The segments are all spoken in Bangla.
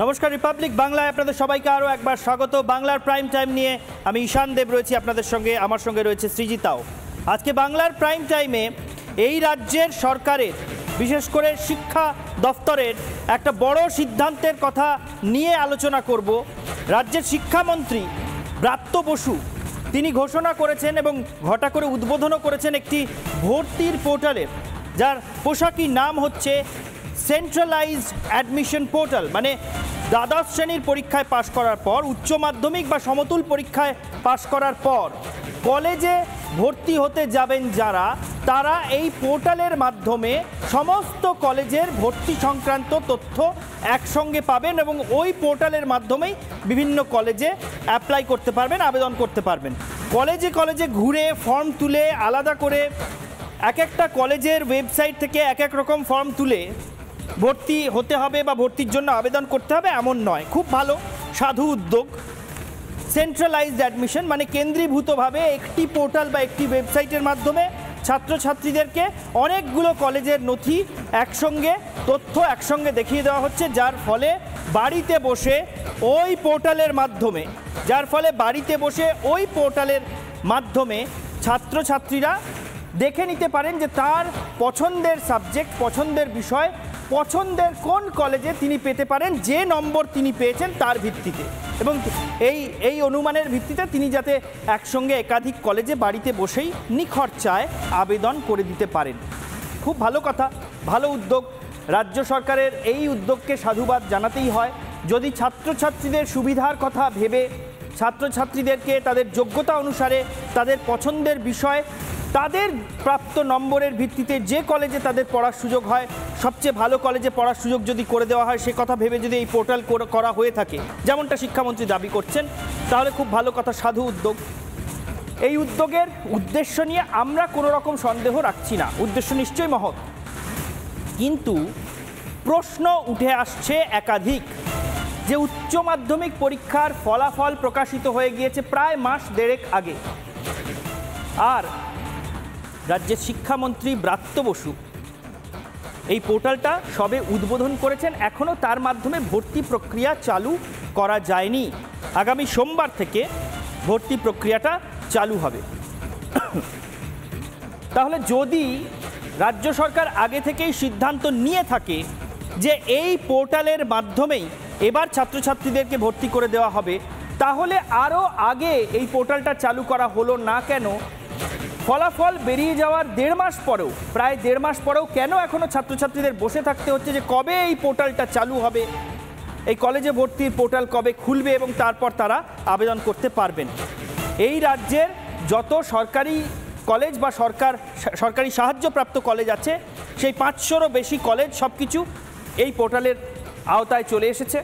নমস্কার, রিপাবলিক বাংলায় আপনাদের সবাইকে আরও একবার স্বাগত। বাংলার প্রাইম টাইম নিয়ে আমি ঈশান দেব রয়েছি আপনাদের সঙ্গে, আমার সঙ্গে রয়েছে সৃজিতাও। আজকে বাংলার প্রাইম টাইমে এই রাজ্যের সরকারের, বিশেষ করে শিক্ষা দফতরের একটা বড় সিদ্ধান্তের কথা নিয়ে আলোচনা করব। রাজ্যের শিক্ষামন্ত্রী ব্রাত্য বসু তিনি ঘোষণা করেছেন এবং ঘটা করে উদ্বোধনও করেছেন একটি ভর্তির পোর্টালের, যার পোশাকি নাম হচ্ছে সেন্ট্রালাইজড অ্যাডমিশন পোর্টাল। মানে দ্বাদশ শ্রেণীর পরীক্ষায় পাশ করার পর, উচ্চ মাধ্যমিক বা সমতুল পরীক্ষায় পাশ করার পর কলেজে ভর্তি হতে যাবেন যারা, তারা এই পোর্টালের মাধ্যমে সমস্ত কলেজের ভর্তি সংক্রান্ত তথ্য একসঙ্গে পাবেন এবং ওই পোর্টালের মাধ্যমেই বিভিন্ন কলেজে অ্যাপ্লাই করতে পারবেন, আবেদন করতে পারবেন। কলেজে কলেজে ঘুরে ফর্ম তুলে আলাদা করে এক একটা কলেজের ওয়েবসাইট থেকে এক এক রকম ফর্ম তুলে ভর্তি হতে হবে বা ভর্তির জন্য আবেদন করতে হবে এমন নয়। খুব ভালো, সাধু উদ্যোগ। সেন্ট্রালাইজড অ্যাডমিশন মানে কেন্দ্রীভূতভাবে একটি পোর্টাল বা একটি ওয়েবসাইটের মাধ্যমে ছাত্রছাত্রীদেরকে অনেকগুলো কলেজের নথি একসঙ্গে, তথ্য একসঙ্গে দেখিয়ে দেওয়া হচ্ছে, যার ফলে বাড়িতে বসে ওই পোর্টালের মাধ্যমে ছাত্রছাত্রীরা দেখে নিতে পারেন যে তার পছন্দের সাবজেক্ট, পছন্দের বিষয়, পছন্দের কোন কলেজে তিনি পেতে পারেন, যে নম্বর তিনি পেয়েছেন তার ভিত্তিতে, এবং এই অনুমানের ভিত্তিতে তিনি যাতে একসঙ্গে একাধিক কলেজে বাড়িতে বসেই নিখরচায় আবেদন করে দিতে পারেন। খুব ভালো কথা, ভালো উদ্যোগ। রাজ্য সরকারের এই উদ্যোগকে সাধুবাদ জানাতেই হয়। যদি ছাত্রছাত্রীদের সুবিধার কথা ভেবে ছাত্রছাত্রীদেরকে তাদের যোগ্যতা অনুসারে তাদের পছন্দের বিষয়, তাদের প্রাপ্ত নম্বরের ভিত্তিতে যে কলেজে তাদের পড়ার সুযোগ হয়, সবচেয়ে ভালো কলেজে পড়ার সুযোগ যদি করে দেওয়া হয়, সে কথা ভেবে যদি এই পোর্টাল করা হয়ে থাকে, যেমনটা শিক্ষামন্ত্রী দাবি করছেন, তাহলে খুব ভালো কথা, সাধু উদ্যোগ। এই উদ্যোগের উদ্দেশ্য নিয়ে আমরা কোনো রকম সন্দেহ রাখছি না, উদ্দেশ্য নিশ্চয়ই মহৎ, কিন্তু প্রশ্ন উঠে আসছে একাধিক যে উচ্চ মাধ্যমিক পরীক্ষার ফলাফল প্রকাশিত হয়ে গিয়েছে প্রায় মাস দেড়েক আগে, আর রাজ্যের শিক্ষামন্ত্রী ব্রাত্য বসু এই পোর্টালটা সবে উদ্বোধন করেছেন, এখনও তার মাধ্যমে ভর্তি প্রক্রিয়া চালু করা যায়নি। আগামী সোমবার থেকে ভর্তি প্রক্রিয়াটা চালু হবে। তাহলে যদি রাজ্য সরকার আগে থেকেই সিদ্ধান্ত নিয়ে থাকে যে এই পোর্টালের মাধ্যমেই এবার ছাত্রছাত্রীদেরকে ভর্তি করে দেওয়া হবে, তাহলে আরও আগে এই পোর্টালটা চালু করা হলো না কেন? ফলাফল বেরিয়ে যাওয়ার প্রায় দেড় মাস পরেও কেন এখনও ছাত্রছাত্রীদের বসে থাকতে হচ্ছে যে কবে এই পোর্টালটা চালু হবে, এই কলেজে ভর্তির পোর্টাল কবে খুলবে এবং তারপর তারা আবেদন করতে পারবেন? এই রাজ্যের যত সরকারি কলেজ বা সরকারি সাহায্যপ্রাপ্ত কলেজ আছে, সেই 500রও বেশি কলেজ সব কিছু এই পোর্টালের আওতায় চলে এসেছে,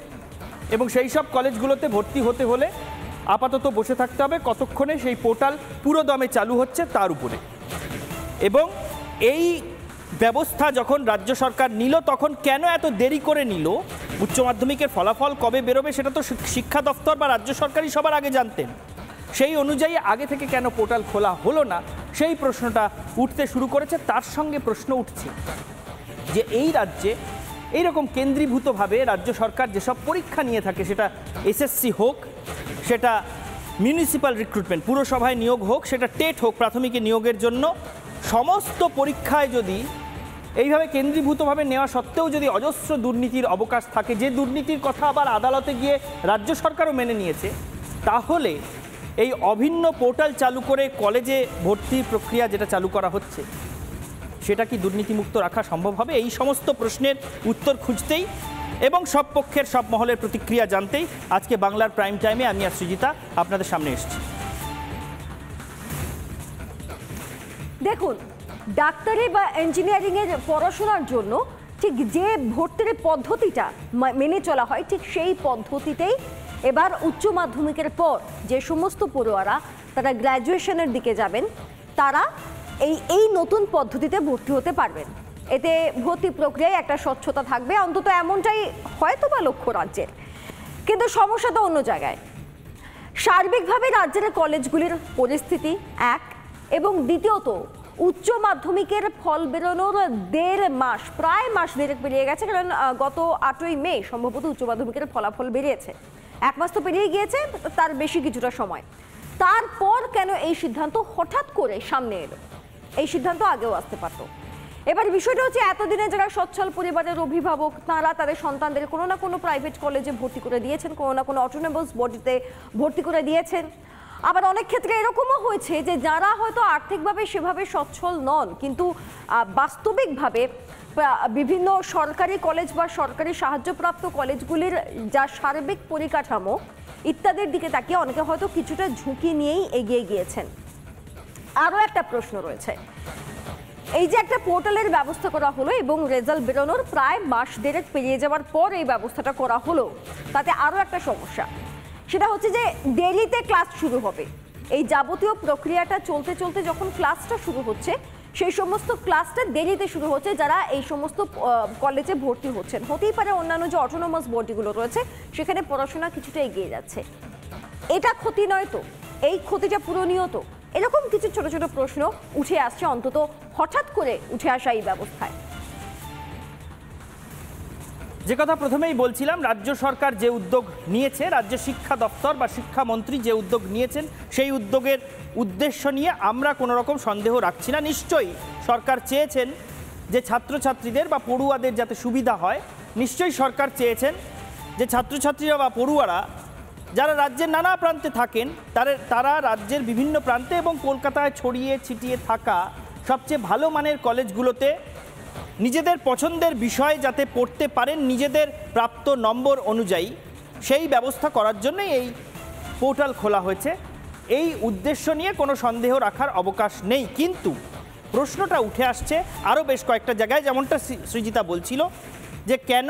এবং সেই সব কলেজগুলোতে ভর্তি হতে হলে আপাতত বসে থাকতে হবে কতক্ষণে সেই পোর্টাল পুরো দমে চালু হচ্ছে তার উপরে। এবং এই ব্যবস্থা যখন রাজ্য সরকার নিল, তখন কেন এত দেরি করে নিল? উচ্চ মাধ্যমিকের ফলাফল কবে বেরোবে সেটা তো শিক্ষা দফতর বা রাজ্য সরকারই সবার আগে জানতেন। সেই অনুযায়ী আগে থেকে কেন পোর্টাল খোলা হলো না, সেই প্রশ্নটা উঠতে শুরু করেছে। তার সঙ্গে প্রশ্ন উঠছে যে এই রাজ্যে এইরকম কেন্দ্রীভূতভাবে রাজ্য সরকার যেসব পরীক্ষা নিয়ে থাকে, সেটা এসএসসি হোক, সেটা মিউনিসিপ্যাল রিক্রুটমেন্ট পুরসভায় নিয়োগ হোক, সেটা টেট হোক প্রাথমিকে নিয়োগের জন্য, সমস্ত পরীক্ষায় যদি এইভাবে কেন্দ্রীভূতভাবে নেওয়া সত্ত্বেও যদি অজস্র দুর্নীতির অবকাশ থাকে, যে দুর্নীতির কথা আবার আদালতে গিয়ে রাজ্য সরকারও মেনে নিয়েছে, তাহলে এই অভিন্ন পোর্টাল চালু করে কলেজে ভর্তির প্রক্রিয়া যেটা চালু করা হচ্ছে, সেটা কি দুর্নীতিমুক্ত রাখা সম্ভব হবে? এই সমস্ত প্রশ্নের উত্তর খুঁজতেই এবং সব পক্ষের সব মহলের প্রতিক্রিয়া জানতেই আজকে বাংলার প্রাইম টাইমে আমি আর সৃজিতা আপনাদের সামনে এসেছি। দেখুন, ডাক্তারি বা ইঞ্জিনিয়ারিংয়ের পড়াশোনার জন্য ঠিক যে ভর্তির পদ্ধতিটা মেনে চলা হয়, ঠিক সেই পদ্ধতিতেই এবার উচ্চ মাধ্যমিকের পর যে সমস্ত পড়ুয়ারা তারা গ্র্যাজুয়েশনের দিকে যাবেন, তারা এই নতুন পদ্ধতিতে ভর্তি হতে পারবেন। এতে ভর্তি প্রক্রিয়ায় একটা স্বচ্ছতা থাকবে, অন্তত এমনটাই হয়তো বা লক্ষ্য রাজ্যের। কিন্তু সমস্যা তো অন্য জায়গায়। সার্বিকভাবে রাজ্যের কলেজগুলির পরিস্থিতি এক, এবং দ্বিতীয়ত উচ্চ মাধ্যমিকের ফল বেরোনোর 1.5 মাস, প্রায় মাস দেড়েক পেরিয়ে গেছে, কারণ গত 8ই মে সম্ভবত উচ্চ মাধ্যমিকের ফলাফল বেরিয়েছে। 1 মাস তো পেরিয়ে গিয়েছে, তার বেশি কিছুটা সময়। তারপর কেন এই সিদ্ধান্ত হঠাৎ করে সামনে এলো? এই সিদ্ধান্ত আগেও আসতে পারতো। এবার বিষয়টা হচ্ছে, এতদিনে যারা সচ্ছল পরিবারের অভিভাবক, তারা তাদের সন্তানদের কোনো না কোনো প্রাইভেট কলেজে ভর্তি করে দিয়েছেন, কোনো না কোনো অটোনমাস বডিতে ভর্তি করে দিয়েছেন। আবার অনেক ক্ষেত্রে এরকমও হয়েছে যে যারা হয়তো আর্থিকভাবে সেভাবে সচ্ছল নন, কিন্তু বাস্তবিকভাবে বিভিন্ন সরকারি কলেজ বা সরকারি সাহায্যপ্রাপ্ত কলেজগুলির যা সার্বিক পরিকাঠামো ইত্যাদির দিকে তাকিয়ে অনেকে হয়তো কিছুটা ঝুঁকি নিয়েই এগিয়ে গিয়েছেন। আরও একটা প্রশ্ন রয়েছে, এই যে একটা পোর্টালের ব্যবস্থা করা হলো এবং রেজাল্ট বেরোনোর প্রায় মাস দেড়েক পেরিয়ে যাওয়ার পর এই ব্যবস্থাটা করা হলো, তাতে আরও একটা সমস্যা, সেটা হচ্ছে যে দেরিতে ক্লাস শুরু হবে। এই যাবতীয় প্রক্রিয়াটা চলতে চলতে যখন ক্লাসটা শুরু হচ্ছে, সেই সমস্ত ক্লাসটা দেরিতে শুরু হচ্ছে যারা এই সমস্ত কলেজে ভর্তি হচ্ছেন। হতেই পারে অন্যান্য যে অটোনমাস বডিগুলো রয়েছে সেখানে পড়াশোনা কিছুটা এগিয়ে যাচ্ছে। এটা ক্ষতি নয় তো? এই ক্ষতিটা পূরণীয় তো? এরকম কিছু ছোট ছোট প্রশ্ন উঠে আসছে, অন্তত হঠাৎ করে উঠে আসা এই ব্যবস্থায়। যে কথা প্রথমেই বলছিলাম, রাজ্য সরকার যে উদ্যোগ নিয়েছে, রাজ্য শিক্ষা দপ্তর বা শিক্ষামন্ত্রী যে উদ্যোগ নিয়েছেন, সেই উদ্যোগের উদ্দেশ্য নিয়ে আমরা কোনো রকম সন্দেহ রাখছি না। নিশ্চয়ই সরকার চেয়েছেন যে ছাত্রছাত্রীদের বা পড়ুয়াদের যাতে সুবিধা হয়। নিশ্চয়ই সরকার চেয়েছেন যে ছাত্রছাত্রীরা বা পড়ুয়ারা যারা রাজ্যের নানা প্রান্তে থাকেন, তারা রাজ্যের বিভিন্ন প্রান্তে এবং কলকাতায় ছড়িয়ে ছিটিয়ে থাকা সবচেয়ে ভালো মানের কলেজগুলোতে নিজেদের পছন্দের বিষয় যাতে পড়তে পারেন নিজেদের প্রাপ্ত নম্বর অনুযায়ী, সেই ব্যবস্থা করার জন্যই এই পোর্টাল খোলা হয়েছে। এই উদ্দেশ্য নিয়ে কোনো সন্দেহ রাখার অবকাশ নেই। কিন্তু প্রশ্নটা উঠে আসছে আরও বেশ কয়েকটা জায়গায়, যেমনটা সৃজিতা বলছিল যে কেন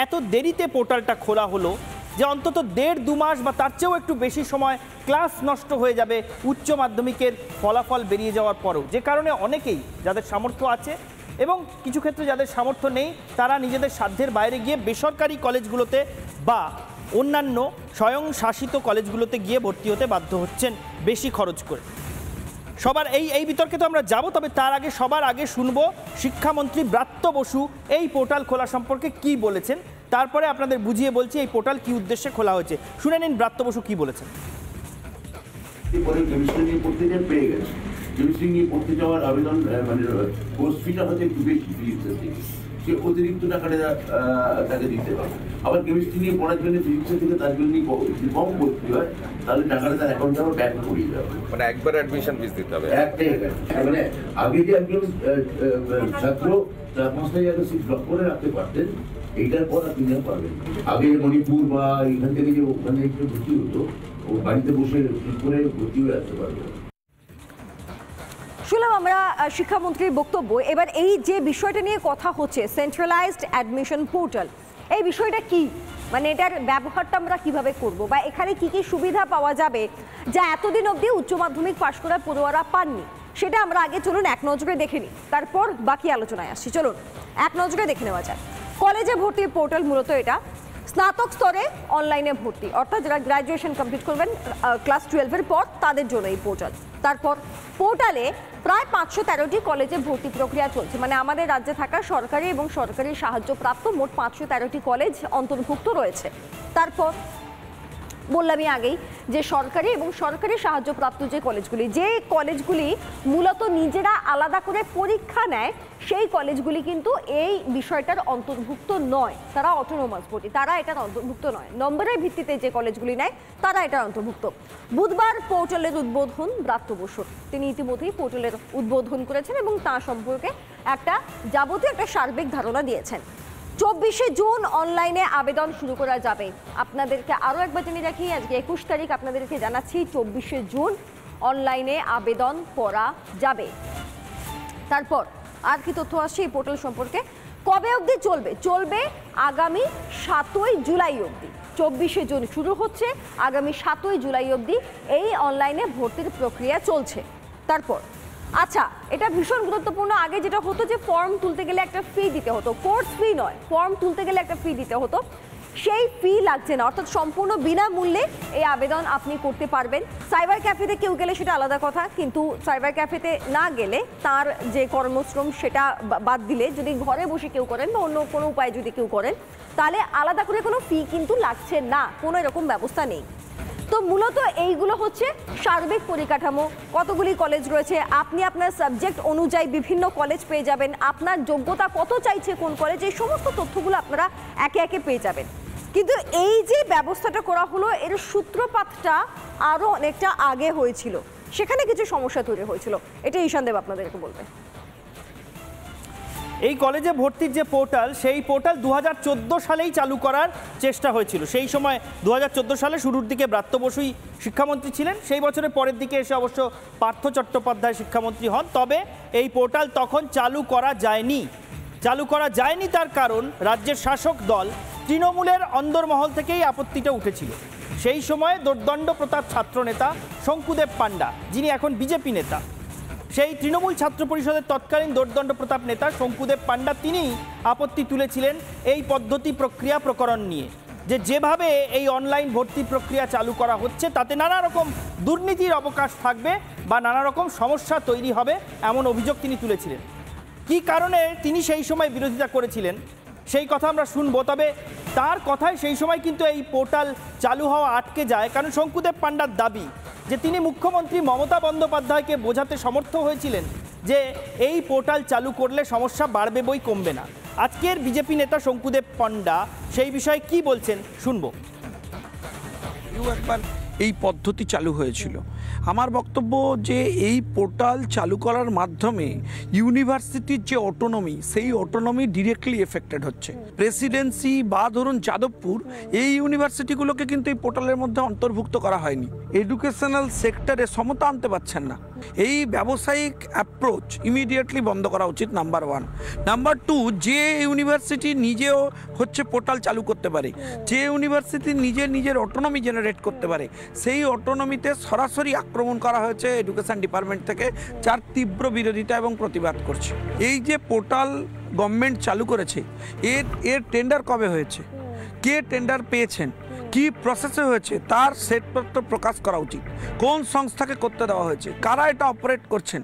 এত দেরিতে পোর্টালটা খোলা হলো, যে অন্তত 1.5-2 মাস বা তার চেয়েও একটু বেশি সময় ক্লাস নষ্ট হয়ে যাবে উচ্চ মাধ্যমিকের ফলাফল বেরিয়ে যাওয়ার পরেও, যে কারণে অনেকেই যাদের সামর্থ্য আছে এবং কিছু ক্ষেত্রে যাদের সামর্থ্য নেই, তারা নিজেদের সাধ্যের বাইরে গিয়ে বেসরকারি কলেজগুলোতে বা অন্যান্য স্বয়ংশাসিত কলেজগুলোতে গিয়ে ভর্তি হতে বাধ্য হচ্ছেন বেশি খরচ করে। সবার এই বিতর্কে তো আমরা যাব, তবে তার আগে সবার আগে শুনবো শিক্ষামন্ত্রী ব্রাত্য বসু এই পোর্টাল খোলা সম্পর্কে কি বলেছেন, তারপরে আপনাদের বুঝিয়ে বলছি এই পোর্টাল কি উদ্দেশ্যে খোলা হয়েছে। শুনে নিন ব্রাত্য বসু কি বলেছেন। কেমিস্ট্রি নিয়ে পড়তে যাওয়ার আবেদন মানে কোর্স ফিটা হচ্ছে একটু বেশি, সে অতিরিক্ত টাকাটা তাকে দিতে হবে। আবার কেমিস্ট্রি নিয়ে পড়ার জন্য ফিজিক্সের থেকে তার জন্য যদি কম ভর্তি হয় তাহলে টাকাটা তার অ্যাকাউন্টে আবার ব্যাক করিয়ে দেওয়া হবে, মানে একবার অ্যাডমিশন ফিস দিতে হবে। মানে আগে যে একজন ছাত্র 4-5টা জায়গায় সিট ব্লক করে রাখতে পারতেন, এইটার পর আপনি আর পারবেন। আগে মণিপুর বা এখান থেকে যে ওখানে একটু ভর্তি হতো, ও বাড়িতে বসে ঠিক করে ভর্তি হয়ে আসতে পারবে। শুনলাম আমরা শিক্ষামন্ত্রীর বক্তব্য। এবার এই যে বিষয়টা নিয়ে কথা হচ্ছে, সেন্ট্রালাইজড অ্যাডমিশন পোর্টাল, এই বিষয়টা কি, মানে এটার ব্যবহারটা আমরা কিভাবে করব বা এখানে কি কি সুবিধা পাওয়া যাবে যা এতদিন অবধি উচ্চ মাধ্যমিক পাশ করা পড়ুয়ারা পাননি, সেটা আমরা আগে চলুন এক নজরে দেখে নিই, তারপর বাকি আলোচনায় আসছি। চলুন এক নজরে দেখে নেওয়া যায়। কলেজে ভর্তির পোর্টাল মূলত এটা স্নাতক স্তরে অনলাইনে ভর্তি, অর্থাৎ যারা গ্র্যাজুয়েশন কমপ্লিট করবেন ক্লাস 12-এর পর তাদের জন্য এই পোর্টাল। তারপর পোর্টালে প্রায় 513টি কলেজে ভর্তি প্রক্রিয়া চলছে, মানে আমাদের রাজ্যে থাকা সরকারি এবং সরকারি সাহায্যপ্রাপ্ত মোট 513টি কলেজ অন্তর্ভুক্ত রয়েছে। তারপর বললামই আগেই যে সরকারি এবং সরকারি সাহায্যপ্রাপ্ত যে কলেজগুলি মূলত নিজেরা আলাদা করে পরীক্ষা নেয়, সেই কলেজগুলি কিন্তু এই বিষয়টার অন্তর্ভুক্ত নয়। তারা অটোনমাস বডি, তারা এটার অন্তর্ভুক্ত নয়। নম্বরের ভিত্তিতে যে কলেজগুলি নেয় তারা এটার অন্তর্ভুক্ত। বুধবার পোর্টালের উদ্বোধন ব্রাত্য বসুর, তিনি ইতিমধ্যেই পোর্টালের উদ্বোধন করেছেন এবং তা সম্পর্কে একটা যাবতীয় একটা সার্বিক ধারণা দিয়েছেন। 24শে জুন অনলাইনে আবেদন শুরু করা যাবে। আপনাদেরকে আরও একবার জানিয়ে রাখি, আজকে 21 তারিখ, আপনাদেরকে জানাচ্ছি 24শে জুন অনলাইনে আবেদন করা যাবে। তারপর আর কি তথ্য আসছে এই পোর্টাল সম্পর্কে, কবে অবধি চলবে আগামী 7ই জুলাই অবধি। 24শে জুন শুরু হচ্ছে, আগামী 7ই জুলাই অবধি এই অনলাইনে ভর্তির প্রক্রিয়া চলছে। তারপর আচ্ছা, এটা ভীষণ গুরুত্বপূর্ণ, আগে যেটা হতো যে ফর্ম তুলতে গেলে একটা ফি দিতে হতো, কোর্স ফি নয়, ফর্ম তুলতে গেলে একটা ফি দিতে হতো, সেই ফি লাগছে না, অর্থাৎ সম্পূর্ণ বিনামূল্যে এই আবেদন আপনি করতে পারবেন। সাইবার ক্যাফেতে কেউ গেলে সেটা আলাদা কথা, কিন্তু সাইবার ক্যাফেতে না গেলে তার যে কর্মশ্রম সেটা বাদ দিলে যদি ঘরে বসে কেউ করেন বা অন্য কোনো উপায়ে যদি কেউ করেন, তাহলে আলাদা করে কোনো ফি কিন্তু লাগছে না, কোনো এরকম ব্যবস্থা নেই। তো মূলত এইগুলো হচ্ছে সার্বিক পরিকাঠামো। কতগুলি কলেজ রয়েছে, আপনি আপনার সাবজেক্ট অনুযায়ী বিভিন্ন কলেজ পেয়ে যাবেন, আপনার যোগ্যতা কত চাইছে কোন কলেজ, এই সমস্ত তথ্যগুলো আপনারা একে একে পেয়ে যাবেন। কিন্তু এই যে ব্যবস্থাটা করা হলো, এর সূত্রপাতটা আরও অনেকটা আগে হয়েছিল, সেখানে কিছু সমস্যা তৈরি হয়েছিল, এটা ঈশানদেব আপনাদেরকে বলবে। এই কলেজে ভর্তির যে পোর্টাল, সেই পোর্টাল 2014 সালেই চালু করার চেষ্টা হয়েছিল। সেই সময় 2014 সালে শুরুর দিকে ব্রাত্য বসুই শিক্ষামন্ত্রী ছিলেন, সেই বছরের পরের দিকে এসে অবশ্য পার্থ চট্টোপাধ্যায় শিক্ষামন্ত্রী হন। তবে এই পোর্টাল তখন চালু করা যায়নি। তার কারণ রাজ্যের শাসক দল তৃণমূলের অন্দরমহল থেকেই আপত্তিটা উঠেছিল। সেই সময় দোর্দণ্ড প্রতাপ ছাত্রনেতা শঙ্কুদেব পাণ্ডা, যিনি এখন বিজেপি নেতা, সেই তৃণমূল ছাত্র পরিষদের তৎকালীন দোর্দণ্ড প্রতাপ নেতা শঙ্কুদেব পাণ্ডা, তিনি আপত্তি তুলেছিলেন এই পদ্ধতি প্রক্রিয়া প্রকরণ নিয়ে, যেভাবে এই অনলাইন ভর্তি প্রক্রিয়া চালু করা হচ্ছে তাতে নানা রকম দুর্নীতির অবকাশ থাকবে বা নানা রকম সমস্যা তৈরি হবে, এমন অভিযোগ তিনি তুলেছিলেন। কী কারণে তিনি সেই সময় বিরোধিতা করেছিলেন সেই কথা আমরা শুনবো। তবে তার কথায় সেই সময় কিন্তু এই পোর্টাল চালু হওয়া আটকে যায়, কারণ শঙ্কুদেব পাণ্ডার দাবি যে তিনি মুখ্যমন্ত্রী মমতা বন্দ্যোপাধ্যায়কে বোঝাতে সমর্থ হয়েছিলেন যে এই পোর্টাল চালু করলে সমস্যা বাড়বে বই কমবে না। আজকের বিজেপি নেতা শঙ্কুদেব পাণ্ডা সেই বিষয়ে কি বলছেন শুনবো। একবার এই পদ্ধতি চালু হয়েছিল। আমার বক্তব্য যে এই পোর্টাল চালু করার মাধ্যমে ইউনিভার্সিটির যে অটোনমি, সেই অটোনমি ডিরেক্টলি এফেক্টেড হচ্ছে। প্রেসিডেন্সি বা ধরুন যাদবপুর, এই ইউনিভার্সিটিগুলোকে কিন্তু এই পোর্টালের মধ্যে অন্তর্ভুক্ত করা হয়নি। এডুকেশনাল সেক্টরে সমতা আনতে পারছেন না। এই ব্যবসায়িক অ্যাপ্রোচ ইমিডিয়েটলি বন্ধ করা উচিত, নাম্বার 1। নাম্বার 2, যে ইউনিভার্সিটি নিজেও হচ্ছে পোর্টাল চালু করতে পারে, যে ইউনিভার্সিটি নিজের অটোনমি জেনারেট করতে পারে, সেই অটোনমিতে সরাসরি আক্রমণ করা হয়েছে এডুকেশন ডিপার্টমেন্ট থেকে, যার তীব্র বিরোধিতা এবং প্রতিবাদ করছে। এই যে পোর্টাল গভর্নমেন্ট চালু করেছে, এর টেন্ডার কবে হয়েছে, কে টেন্ডার পেয়েছেন, কি প্রসেসে হয়েছে, তার শ্বেতপত্র প্রকাশ করা উচিত। কোন সংস্থাকে করতে দেওয়া হয়েছে, কারা এটা অপারেট করছেন,